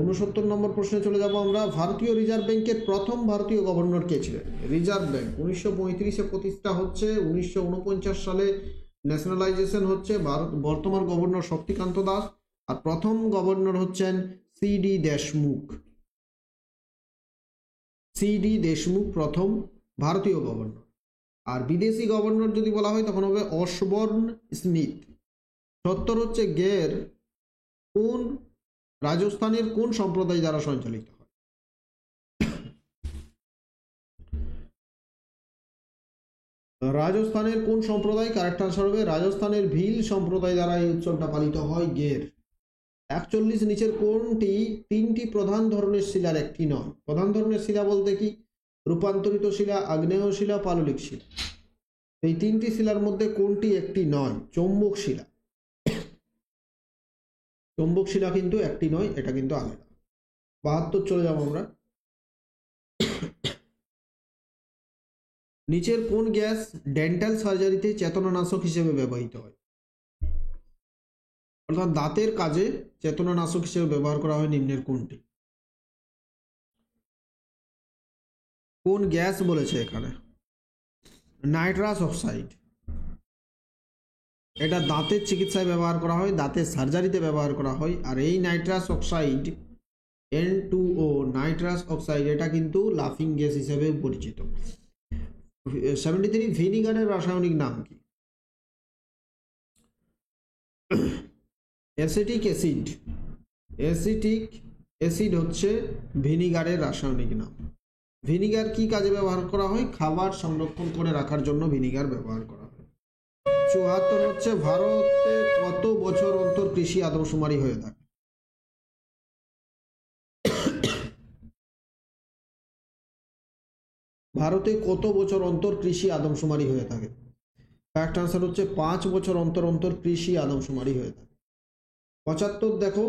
[SPEAKER 1] 69 নম্বর প্রশ্নে চলে যাব আমরা, ভারতীয় রিজার্ভ ব্যাংকের প্রথম ভারতীয় গভর্নর কে ছিলেন? রিজার্ভ ব্যাংক 1935-এ প্রতিষ্ঠা হচ্ছে, 1949 সালে ন্যাশনালাইজেশন হচ্ছে। বর্তমান গভর্নর শক্তিকান্ত দাস, আর প্রথম গভর্নর হচ্ছেন সিডি দেশমুখ। সিডি দেশমুখ প্রথম ভারতীয় গভর্নর। আর বিদেশি গভর্নর যদি বলা হয় তখন হবে অসবর্ন স্মিথ। 70 হচ্ছে, গের কোন রাজস্থানের কোন সম্প্রদায় দ্বারা সঞ্চালিত হয়? রাজস্থানের কোন সম্প্রদায়? কারেক্ট আনসার হবে রাজস্থানের ভিল সম্প্রদায় দ্বারা এই উৎসবটা পালিত হয়, গের। 41, নিচের কোনটি 3টি প্রধান ধরনের শিলার একটি নয়? প্রধান ধরনের শিলা বলতে কি? রূপান্তরিত শিলা, আগ্নেয় শিলা, পাললিক শিলা। এই 3টি শিলার মধ্যে কোনটি একটি নয়? চৌম্বক শিলা। চৌম্বক শিলা কিন্তু একটি নয়, এটা কিন্তু আলাদা। 72 চলে যাব আমরা, নিচের কোন গ্যাস ডেন্টাল সার্জারিতে চেতনানাশক হিসেবে ব্যবহৃত হয়? অর্থাৎ দাঁতের কাজে চেতনানাশক হিসেবে ব্যবহার করা হয় নিম্নের কোনটি? কোন গ্যাস বলেছে এখানে? Nitrous oxide. এটা দাঁতের চিকিৎসায় ব্যবহার করা হয়, দাঁতের সার্জারিতে ব্যবহার করা হয়। আর এই nitrous oxide, N2O, nitrous oxide, এটা কিন্তু লাফিং গ্যাস হিসেবে পরিচিত। 73, ভিনিগারের রাসায়নিক নাম কি? Acetic acid. অ্যাসিটিক অ্যাসিড হচ্ছে ভিনিগারের রাসায়নিক নাম। ভিনিগার কি কাজে ব্যবহার করা হয়? খাবার সংরক্ষণ করে রাখার জন্য ভিনিগার ব্যবহার করা হয়। 74 হচ্ছে, ভারতে কত বছর অন্তর কৃষি আদমশুমারি হয়ে থাকে? ভারতে কত বছর অন্তর কৃষি আদমশুমারি হয়ে থাকে? কারেক্ট আনসার হচ্ছে 5 বছর অন্তর অন্তর কৃষি আদমশুমারি হয়ে থাকে। 75 দেখো,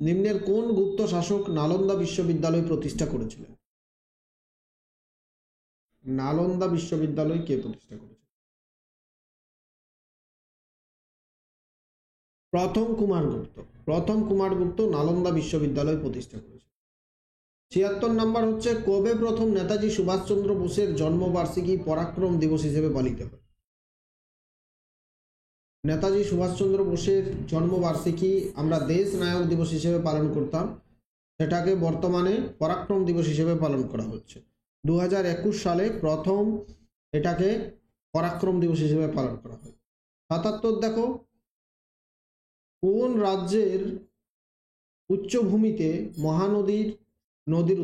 [SPEAKER 1] নিম্নের কোন গুপ্ত শাসক নালন্দা বিশ্ববিদ্যালয় প্রতিষ্ঠা করেছিলেন? নালন্দা বিশ্ববিদ্যালয় কে প্রতিষ্ঠা করেছে? প্রথম কুমারগুপ্ত। প্রথম কুমারগুপ্ত নালন্দা বিশ্ববিদ্যালয় প্রতিষ্ঠা করেছে। 76 নম্বর হচ্ছে, কবে প্রথম নেতাজি সুভাষচন্দ্র বোসের জন্মবার্ষিকী পরাক্রম দিবস হিসেবে পালিত হয়? নেতাজি সুভাষচন্দ্র বোসের জন্মবার্ষিকী আমরা দেশ নায়ক দিবস হিসেবে পালন করতাম, সেটাকে বর্তমানে পরাক্রম দিবস হিসেবে পালন করা হচ্ছে। 2021 সালে প্রথম এটাকে পরাক্রম দিবস হিসেবে পালন করা হয়। 77 দেখো, কোন রাজ্যের উচ্চভূমিতে মহানদীর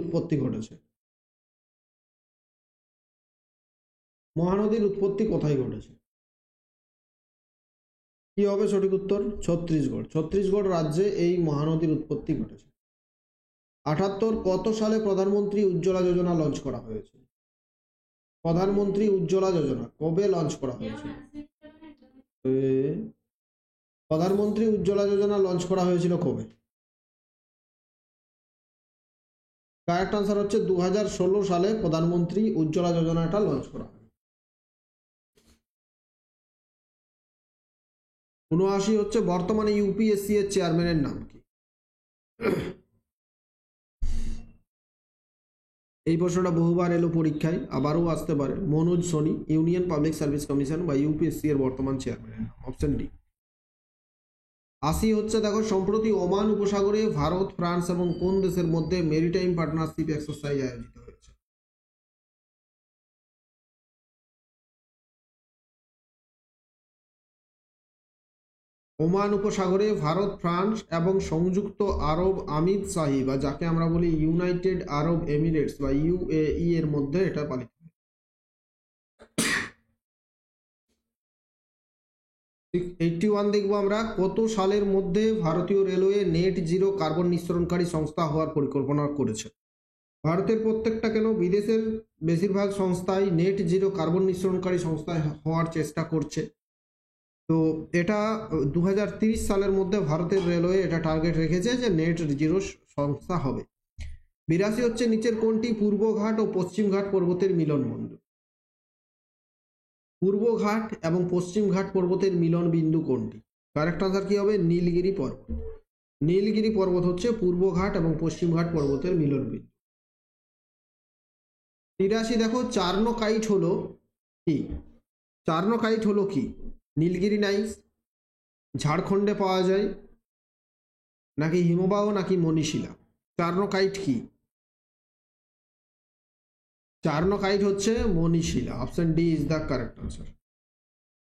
[SPEAKER 1] উৎপত্তি ঘটেছে? মহানদীর উৎপত্তি কোথায় ঘটেছে? কি হবে সঠিক উত্তর? ছত্তিশগড়। ছত্তিশগড় রাজ্যে এই মহানদীর উৎপত্তি ঘটেছে। 78, কত সালে প্রধানমন্ত্রী উজ্জ্বলা যোজনা লঞ্চ করা হয়েছে? প্রধানমন্ত্রী উজ্জ্বলা যোজনা কবে লঞ্চ করা হয়েছে? প্রধানমন্ত্রী উজ্জ্বলা যোজনা লঞ্চ করা হয়েছিল কবে? কারেক্ট আনসার হচ্ছে 2016 সালে প্রধানমন্ত্রী উজ্জ্বলা যোজনাটা লঞ্চ করা হয়। 79 হচ্ছে, বর্তমানে ইউপিএসসি এর চেয়ারম্যানের নাম কি? এই প্রশ্নটা বহুবার এলো পরীক্ষায়, আবারও আসতে পারে। Manoj Soni, Union Public Service Commission বা ইউপিএসসি এর বর্তমান চেয়ারম্যানের নাম। Option D. 80 হচ্ছে, দেখো, সম্প্রতি ওমান উপসাগরে ভারত, ফ্রান্স এবং কোন দেশের মধ্যে মেরিটাইম পার্টনারশিপ এক্সারসাইজ আয়োজিত হয়েছে? ওমান উপসাগরে ভারত, ফ্রান্স এবং সংযুক্ত আরব আমির শাহী বা যাকে আমরা বলি ইউনাইটেড আরব এমিরেটস বা ইউএই এর মধ্যে এটা পালিত হয়। 81 দেখবো আমরা, কত সালের মধ্যে ভারতীয় রেলওয়ে নেট জিরো কার্বন নিঃসরণকারী সংস্থা হওয়ার পরিকল্পনা করেছে? ভারতের প্রত্যেকটা কেন, বিদেশের বেশিরভাগ সংস্থাই নেট জিরো কার্বন নিঃসরণকারী সংস্থা হওয়ার চেষ্টা করছে। তো এটা 2030 সালের মধ্যে ভারতের রেলওয়ে এটা টার্গেট রেখেছে যে নেট জিরো সংস্থা হবে। 82 হচ্ছে, নিচের কোনটি পূর্বঘাট ও পশ্চিমঘাট পর্বতের মিলন বিন্দু? পূর্বঘাট এবং পশ্চিমঘাট পর্বতের মিলন বিন্দু কোনটি? কারেক্ট আনসার কি হবে? নীলগিরি পর্বত। নীলগিরি পর্বত হচ্ছে পূর্বঘাট এবং পশ্চিমঘাট পর্বতের মিলন বিন্দু। 83 দেখো, চার্নোকাইট হলো কি? চার্নোকাইট হলো কি? নীলগিরি নাইস, ঝাড়খণ্ডে পাওয়া যায়, নাকি হিমবাহ, নাকি মনীষিলা? চার্নোকাইট কি? চার্নোকাইট হচ্ছে মনীষিলা। Option D is the correct answer.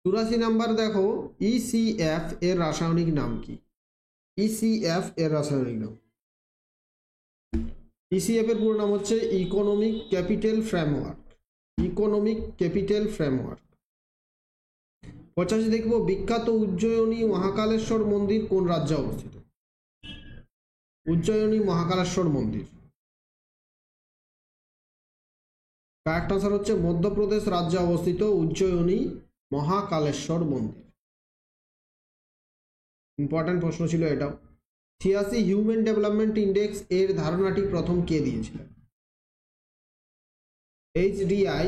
[SPEAKER 1] 84 number দেখো, ইসিএফ এর রাসায়নিক নাম কি? ইসিএফ এর রাসায়নিক নাম, ইসিএফ এর পুরো নাম হচ্ছে economic capital framework. Economic capital framework. 85 দেখবো, বিখ্যাত উজ্জয়িনী মহাকালেশ্বর মন্দির কোন রাজ্যে অবস্থিত? উজ্জয়িনী মহাকালেশ্বর মন্দির কারেক্ট আনসার হচ্ছে মধ্যপ্রদেশ রাজ্যে অবস্থিত উজ্জয়িনী মহাকালেশ্বর মন্দির। ইম্পর্টেন্ট প্রশ্ন ছিল এটাও। 86 হিউম্যান ডেভেলপমেন্ট ইন্ডেক্স এর ধারণাটি প্রথম কে দিয়েছিলেন? এইচডিআই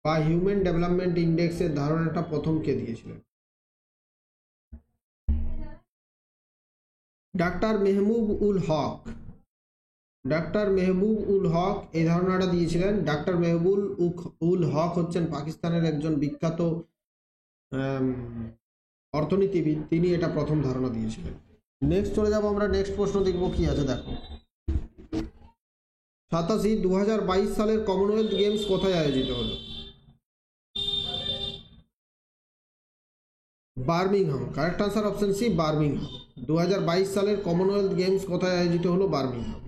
[SPEAKER 1] বা হিউম্যান ডেভেলপমেন্ট ইন্ডেক্স এর ধারণাটা প্রথম কে দিয়েছিলেন? ডাক্তার মেহবুব উল হক। ডাক্তার মেহবুব উল হক এই ধারণাটা দিয়েছিলেন। ডাক্তার মেহবুব উল হক হচ্ছেন পাকিস্তানের একজন বিখ্যাত অর্থনীতিবিদ, তিনি এটা প্রথম ধারণা দিয়েছিলেন। নেক্সট চলে যাবো আমরা, নেক্সট প্রশ্ন দেখবো কি আছে দেখো। 87 2022 সালের কমনওয়েলথ গেমস কোথায় আয়োজিত হলো? Birmingham. Correct answer option c, Birmingham. 2022 সালের কমনওয়েলথ গেমস কোথায় আয়োজিত হলো? বার্মিংহাম।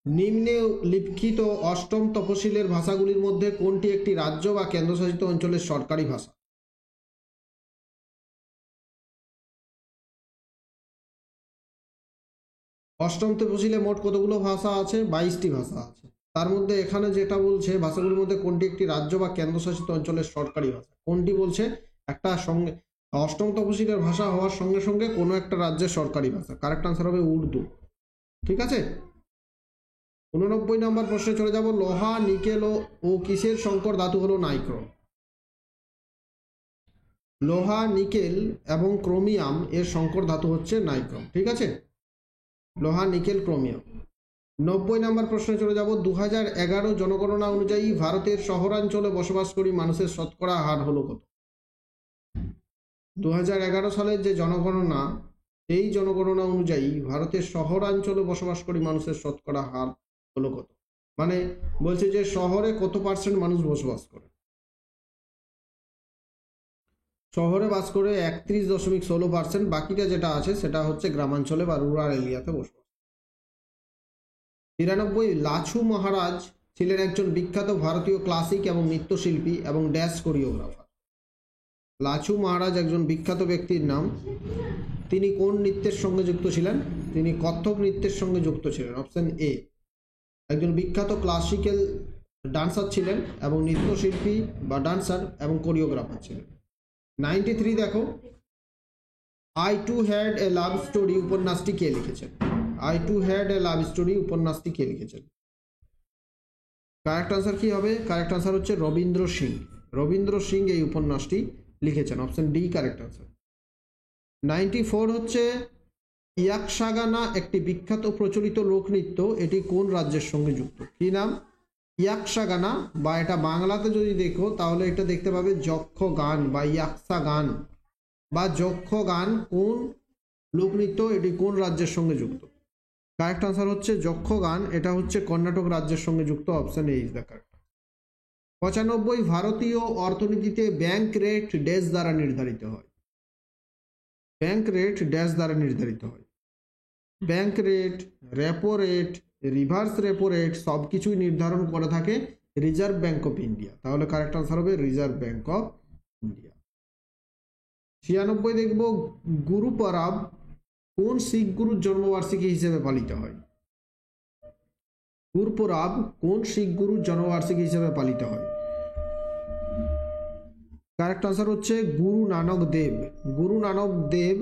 [SPEAKER 1] নিম্নে লিখিত অষ্টম তফসিলের ভাষাগুলির মধ্যে কোনটি একটি রাজ্য বা কেন্দ্রশাসিত অঞ্চলের সরকারি ভাষা? অষ্টম তফসিলে মোট কতগুলো ভাষা আছে? 22টি ভাষা আছে। তার মধ্যে এখানে যেটা বলছে ভাষাগুলির মধ্যে কোনটি একটি রাজ্য বা কেন্দ্রশাসিত অঞ্চলের সরকারি ভাষা, কোনটি বলছে? একটা সঙ্গে অষ্টম তফসিলের ভাষা হওয়ার সঙ্গে সঙ্গে কোনো একটা রাজ্যের সরকারি ভাষা। কারেক্ট আনসার হবে উর্দু। ঠিক আছে, 89 নম্বর প্রশ্নে চলে যাব। লোহা, নিকেল ও কিসের সংকর ধাতু হলো নাইক্রোম? লোহা, নিকেল এবং ক্রোমিয়াম এর সংকর ধাতু হচ্ছে নাইক্রোম। ঠিক আছে, লোহা, নিকেল, ক্রোমিয়াম। 90 নম্বর প্রশ্নে চলে যাব। 2011 জনগণনা অনুযায়ী ভারতের শহরাঞ্চলে বসবাসকারী মানুষের শতকরা হার হলো কত? 2011 সালের যে জনগণনা, এই জনগণনা অনুযায়ী ভারতের শহরাঞ্চলে বসবাসকারী মানুষের শতকরা হার হলো কত? মানে বলছে যে শহরে কত পার্সেন্ট মানুষ বসবাস করে। শহরে বাস করে 31.16%, বাকিটা যেটা আছে সেটা হচ্ছে গ্রামাঞ্চলে বা রুরাল এরিয়াতে বসবাস। 93, লাছু মহারাজ ছিলেন একজন বিখ্যাত ভারতীয় ক্লাসিক এবং নৃত্যশিল্পী এবং ড্যান্স কোরিওগ্রাফার। লাছু মহারাজ একজন বিখ্যাত ব্যক্তির নাম। তিনি কোন নৃত্যের সঙ্গে যুক্ত ছিলেন? তিনি কত্থক নৃত্যের সঙ্গে যুক্ত ছিলেন। Option A. একজন বিখ্যাত ক্লাসিক্যাল ডান্সার ছিলেন এবং নৃত্যশিল্পী বা ডান্সার এবং কোরিওগ্রাফার ছিলেন। 93 দেখো, I too had a love story উপন্যাসটি কে লিখেছেন? I too had a love story উপন্যাসটি কে লিখেছেন? কারেক্ট আনসার কি হবে? কারেক্ট আনসার হচ্ছে রবীন্দ্র সিং। রবীন্দ্র সিং এই উপন্যাসটি লিখেছেন। Option D correct answer. 94 হচ্ছে ইয়াকশাগানা একটি বিখ্যাত প্রচলিত লোকনৃত্য, এটি কোন রাজ্যের সঙ্গে যুক্ত? কি নাম? ইয়াকশাগানা, বা এটা বাংলাতে যদি দেখো তাহলে এটা দেখতে পাবে যক্ষ গান বা ইয়াকশা গান বা যক্ষ গান। কোন লোকনৃত্য, এটি কোন রাজ্যের সঙ্গে যুক্ত? কারেক্ট আনসার হচ্ছে যক্ষ গান, এটা হচ্ছে কর্ণাটক রাজ্যের সঙ্গে যুক্ত। Option A is the correct. 95, ভারতীয় অর্থনীতিতে ব্যাংক রেট ড্যাশ দ্বারা নির্ধারিত হয়। ব্যাংক রেট ড্যাশ দ্বারা নির্ধারিত হয়। Bank rate, repo rate, reverse repo rate সব কিছুই নির্ধারণ করে থাকে রিজার্ভ ব্যাংক অফ ইন্ডিয়া। তাহলে কারেক্ট আনসার হবে রিজার্ভ ব্যাংক অফ ইন্ডিয়া। 96 দেখব, গুরু পরব কোন শিখ গুরুর জন্মবার্ষিকী হিসেবে পালিত হয়? গুরু পরব কোন শিখ গুরুর জন্মবার্ষিকী হিসেবে পালিত হয়? কারেক্ট আনসার হচ্ছে গুরু নানক দেব। গুরু নানক দেব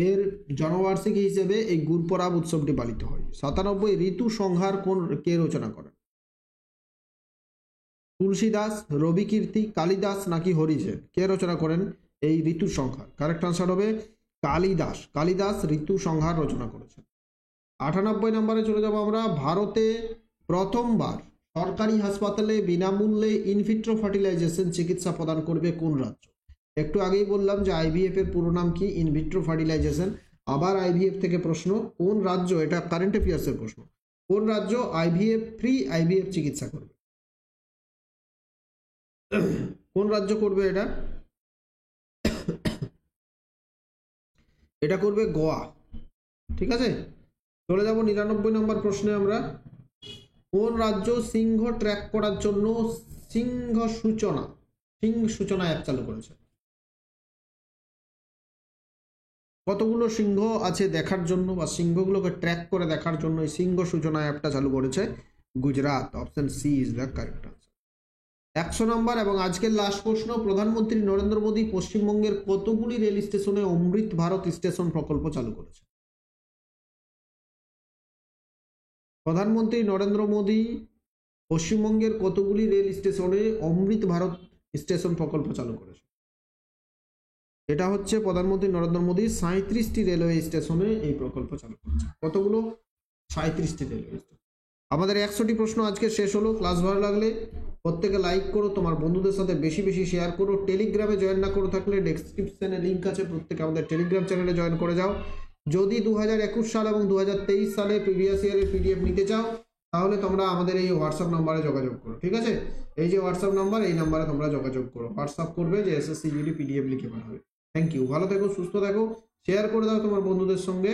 [SPEAKER 1] এর জন্মবার্ষিকী হিসেবে এই গুরপরাব উৎসবটি পালিত হয়। 97, ঋতু সংহার কে রচনা করেন? তুলসীদাস, রবিকীর্তি, কালিদাস নাকি হরিজেন? কে রচনা করেন এই ঋতু সংহার? কারেক্ট আনসার হবে কালিদাস। কালিদাস ঋতু সংহার রচনা করেছেন। 98 নম্বরে চলে যাব আমরা। ভারতে প্রথমবার সরকারি হাসপাতালে বিনামূল্যে ইনভিট্রো ফার্টিলাইজেশন চিকিৎসা প্রদান করবে কোন রাজ্য? একটু আগেই বললাম যে আইভিএফ এর পুরো নাম কি? In vitro fertilisation. আবার আইভিএফ থেকে প্রশ্ন, কোন রাজ্য? এটা কারেন্ট অ্যাফেয়ার্স এর প্রশ্ন। কোন রাজ্য আইভিএফ ফ্রি আইভিএফ চিকিৎসা করবে? কোন রাজ্য করবে এটা? এটা করবে গোয়া। ঠিক আছে, চলে যাব 99 নম্বর প্রশ্নে আমরা। কোন রাজ্য সিংহ ট্র্যাক করার জন্য সিংহ সূচনা অ্যাপ চালু করেছে? কতগুলো সিংহ আছে দেখার জন্য বা সিংহগুলোকে ট্র্যাক করে দেখার জন্য এই সিংহ সূচনা অ্যাপটা চালু করেছে Gujarat. Option C is the correct answer. 100 number এবং আজকের লাস্ট প্রশ্ন। প্রধানমন্ত্রী নরেন্দ্র মোদী পশ্চিমবঙ্গের কতগুলি রেল স্টেশনে অমৃত ভারত স্টেশন প্রকল্প চালু করেছে? প্রধানমন্ত্রী নরেন্দ্র মোদী পশ্চিমবঙ্গের কতগুলি রেল স্টেশনে অমৃত ভারত স্টেশন প্রকল্প চালু করেছে? এটা হচ্ছে প্রধানমন্ত্রী নরেন্দ্র মোদী 37টি রেলওয়ে স্টেশনে এই প্রকল্প চালু করেছে। কতগুলো? 37টি রেলওয়ে স্টেশন। আমাদের 100টি প্রশ্ন আজকে শেষ হলো। ক্লাস ভালো লাগলে প্রত্যেকে লাইক করো, তোমার বন্ধুদের সাথে বেশি বেশি শেয়ার করো। টেলিগ্রামে জয়েন না করে থাকলে ডেসক্রিপশনে লিঙ্ক আছে, প্রত্যেকে আমাদের টেলিগ্রাম চ্যানেলে জয়েন করে যাও। যদি 2021 সাল এবং 2023 সালে প্রিভিয়াস ইয়ারের পিডিএফ নিতে চাও তাহলে তোমরা আমাদের এই হোয়াটসঅ্যাপ নাম্বারে যোগাযোগ করো। ঠিক আছে, এই যে হোয়াটসঅ্যাপ নাম্বার, এই নাম্বারে তোমরা যোগাযোগ করো, হোয়াটসঅ্যাপ করবে যে এসএসসি জিডি পিডিএফ লিখে পাঠাবে। থ্যাংক ইউ, ভালো থেকো, সুস্থ থাকো, শেয়ার করে দাও তোমার বন্ধুদের সঙ্গে।